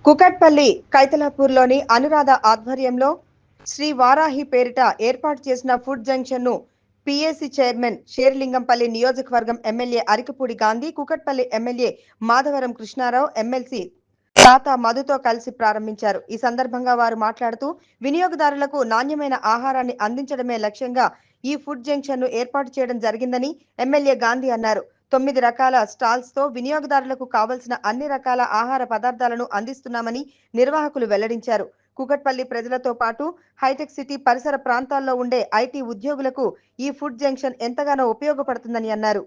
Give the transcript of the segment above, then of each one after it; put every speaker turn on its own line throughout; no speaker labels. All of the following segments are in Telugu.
కుకట్పల్లి కైతలాపూర్లోని అనురాధ ఆధ్వర్యంలో శ్రీ వారాహి పేరిట ఏర్పాటు చేసిన ఫుడ్ జంక్షన్ ను పిఎసి చైర్మన్ షేర్లింగంపల్లి నియోజకవర్గం MLA Arikapudi Gandhi, Kukatpally MLA Madhavaram Krishnarao, MLC Tata మధుతో కలిసి ప్రారంభించారు. ఈ సందర్భంగా వారు మాట్లాడుతూ వినియోగదారులకు నాణ్యమైన ఆహారాన్ని అందించడమే లక్ష్యంగా ఈ ఫుడ్ జంక్షన్ ను ఏర్పాటు చేయడం జరిగిందని ఎమ్మెల్యే గాంధీ అన్నారు. 9 రకాల స్టాల్స్ తో వినియోగదారులకు కావలసిన అన్ని రకాల ఆహార పదార్థాలను అందిస్తున్నామని నిర్వాహకులు వెల్లడించారు. కుకట్పల్లి ప్రజలతో పాటు హైటెక్ సిటీ పరిసర ప్రాంతాల్లో ఉండే ఐటీ ఉద్యోగులకు ఈ ఫుడ్ జంక్షన్ ఎంతగానో ఉపయోగపడుతుందని అన్నారు.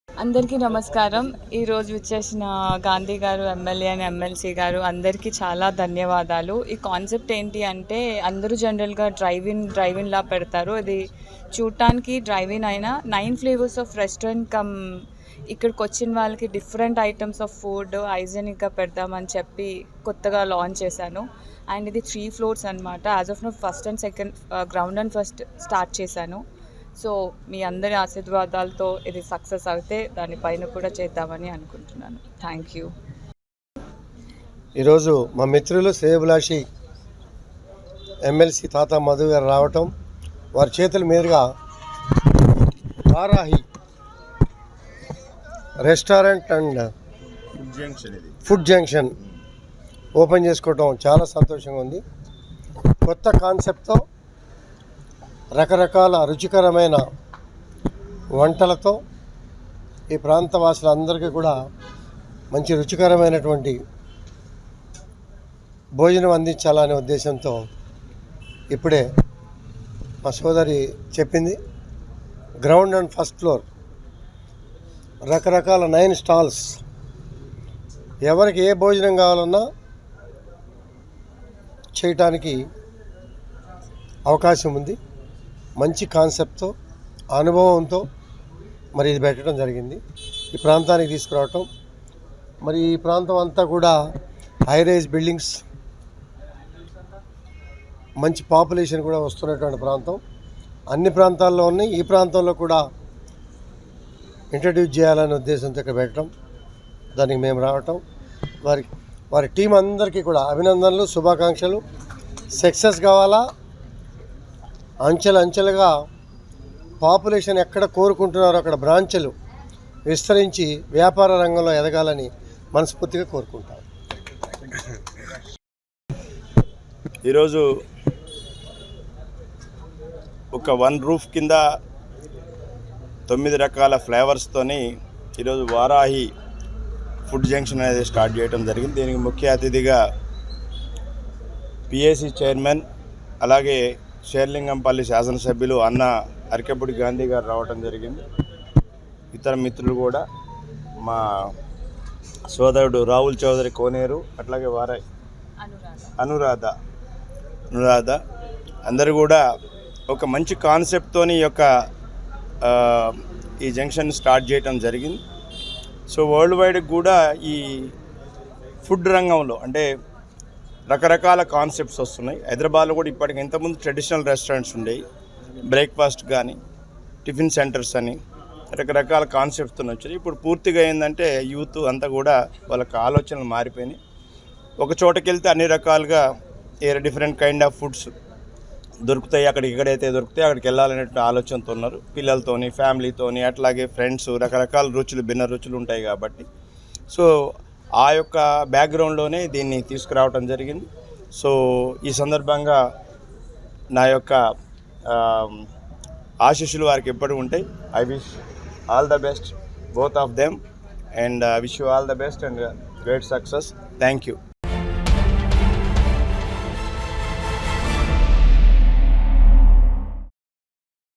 అందరికీ నమస్కారం. ఈరోజు వచ్చేసిన గాంధీ గారు, ఎమ్మెల్యే అండ్ ఎమ్మెల్సీ గారు అందరికీ చాలా ధన్యవాదాలు. ఈ కాన్సెప్ట్ ఏంటి అంటే అందరూ జనరల్గా డ్రైవ్-ఇన్లా పెడతారు. ఇది చూడటానికి డ్రైవ్-ఇన్ అయినా 9 ఫ్లేవర్స్ ఆఫ్ రెస్టారెంట్ కమ్ ఇక్కడికి వచ్చిన వాళ్ళకి డిఫరెంట్ ఐటమ్స్ ఆఫ్ ఫుడ్ హైజెనిక్గా పెడదామని చెప్పి కొత్తగా లాంచ్ చేశాను. అండ్ ఇది 3 ఫ్లోర్స్ అనమాట. As of now first and second ground and first start చేశాను. సో మీ అందరి ఆశీర్వాదాలతో ఇది సక్సెస్ అయితే దానిపైన కూడా చేద్దామని అనుకుంటున్నాను. Thank you.
ఈరోజు మా మిత్రులు శ్రేయభిలాషి ఎమ్మెల్సీ తాత మధు గారు రావటం, వారి చేతుల మీదుగా Varahi restaurant and food junction open చేసుకోవటం చాలా సంతోషంగా ఉంది. కొత్త కాన్సెప్ట్తో రకరకాల రుచికరమైన వంటలతో ఈ ప్రాంత వాసులందరికీ కూడా మంచి రుచికరమైనటువంటి భోజనం అందించాలనే ఉద్దేశంతో ఇప్పుడే మా సోదరి చెప్పింది. గ్రౌండ్ అండ్ ఫస్ట్ ఫ్లోర్ రకరకాల 9 స్టాల్స్, ఎవరికి ఏ భోజనం కావాలన్నా చేయటానికి అవకాశం ఉంది. మంచి కాన్సెప్ట్తో, అనుభవంతో మరి ఇది పెట్టడం జరిగింది. ఈ ప్రాంతానికి తీసుకురావటం, మరి ఈ ప్రాంతం అంతా కూడా హైరైజ్ బిల్డింగ్స్, మంచి పాపులేషన్ కూడా వస్తున్నటువంటి ప్రాంతం. అన్ని ప్రాంతాల్లో ఉన్నాయి. ఈ ప్రాంతంలో కూడా ఇంట్రడ్యూస్ చేయాలనే ఉద్దేశంతో ఇక్కడ పెట్టడం, దానికి మేము రావటం, వారి టీం అందరికీ కూడా అభినందనలు, శుభాకాంక్షలు. సక్సెస్ కావాలా, అంచెలుగా పాపులేషన్ ఎక్కడ కోరుకుంటున్నారో అక్కడ బ్రాంచ్లు విస్తరించి వ్యాపార రంగంలో ఎదగాలని మనస్ఫూర్తిగా కోరుకుంటాం.
ఈరోజు ఒక 1 రూఫ్ కింద 9 రకాల ఫ్లేవర్స్తోని ఈరోజు వారాహి ఫుడ్ జంక్షన్ అనేది స్టార్ట్ చేయడం జరిగింది. దీనికి ముఖ్య అతిథిగా పిఎసి చైర్మన్ అలాగే షేర్లింగంపల్లి శాసనసభ్యులు అన్న అరికపూడి గాంధీ గారు రావటం జరిగింది. ఇతర మిత్రులు కూడా మా సోదరుడు రాహుల్ చౌదరి కోనేరు, అట్లాగే వారాహి అనురాధ అందరూ కూడా ఒక మంచి కాన్సెప్ట్తోని ఈ జంక్షన్ స్టార్ట్ చేయడం జరిగింది. సో వరల్డ్ వైడ్ కూడా ఈ ఫుడ్ రంగంలో అంటే రకరకాల కాన్సెప్ట్స్ వస్తున్నాయి. హైదరాబాద్లో కూడా ఇప్పటికి ఇంతకుముందు ట్రెడిషనల్ రెస్టారెంట్స్ ఉండేవి, బ్రేక్ఫాస్ట్ కానీ టిఫిన్ సెంటర్స్ అని రకరకాల కాన్సెప్ట్తో వచ్చాయి. ఇప్పుడు పూర్తిగా ఏంటంటే యూత్ అంతా కూడా వాళ్ళకి ఆలోచనలు మారిపోయినాయి. ఒక చోటకి వెళ్తే అన్ని రకాలుగా డిఫరెంట్ కైండ్ ఆఫ్ ఫుడ్స్ దొరుకుతాయి, ఎక్కడైతే దొరుకుతాయి అక్కడికి వెళ్ళాలనే ఆలోచనతో ఉన్నారు. పిల్లలతోని, ఫ్యామిలీతోని, అట్లాగే ఫ్రెండ్స్, రకరకాల రుచులు, భిన్న రుచులు ఉంటాయి కాబట్టి సో ఆ యొక్క బ్యాక్గ్రౌండ్లోనే దీన్ని తీసుకురావటం జరిగింది. సో ఈ సందర్భంగా నా యొక్క ఆశీస్సులు వారికి ఎప్పుడు ఉంటాయి. I wish all the best both of them and wish you all the best and great success. Thank you.